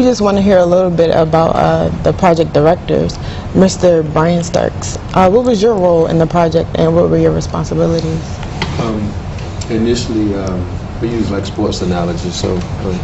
We just want to hear a little bit about the project directors, Mr. Brian Starks. What was your role in the project, and what were your responsibilities? Initially, we use like sports analogies. So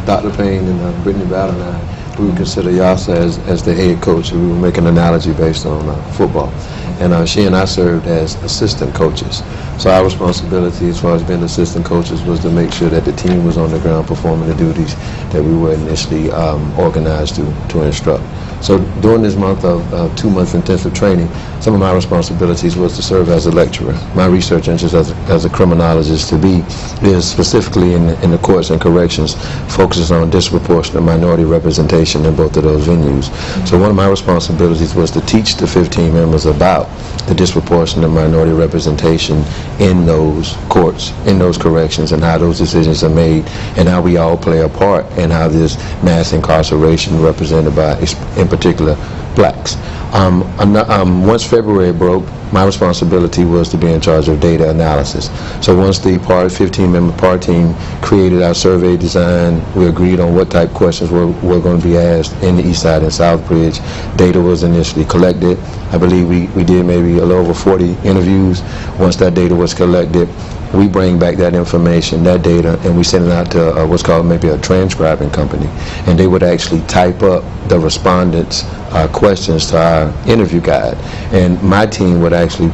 Dr. Payne and Brittany Battle and I, we would consider Yasa as the head coach, and we would make an analogy based on football. And she and I served as assistant coaches. So our responsibility as far as being assistant coaches was to make sure that the team was on the ground performing the duties that we were initially organized to instruct. So during this month of 2-month intensive training, some of my responsibilities was to serve as a lecturer. My research interest as a criminologist is specifically in the courts and corrections, focuses on disproportionate minority representation in both of those venues. So one of my responsibilities was to teach the 15 members about the disproportionate minority representation in those courts, in those corrections, and how those decisions are made, and how we all play a part in how this mass incarceration represented by, in particular, blacks. Once February broke, my responsibility was to be in charge of data analysis. So once the 15-member PAR team created our survey design, we agreed on what type of questions were going to be asked in the East Side and South Bridge. Data was initially collected. I believe we did maybe a little over 40 interviews. Once that data was collected, we bring back that information, that data, and we send it out to what's called maybe a transcribing company. And they would actually type up the respondents' questions to our interview guide. And my team would actually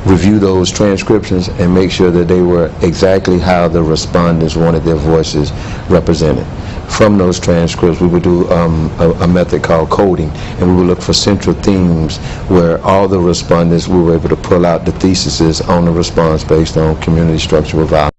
review those transcriptions and make sure that they were exactly how the respondents wanted their voices represented. From those transcripts, we would do a method called coding, and we would look for central themes where all the respondents, we were able to pull out the theses on the response based on community structural violence.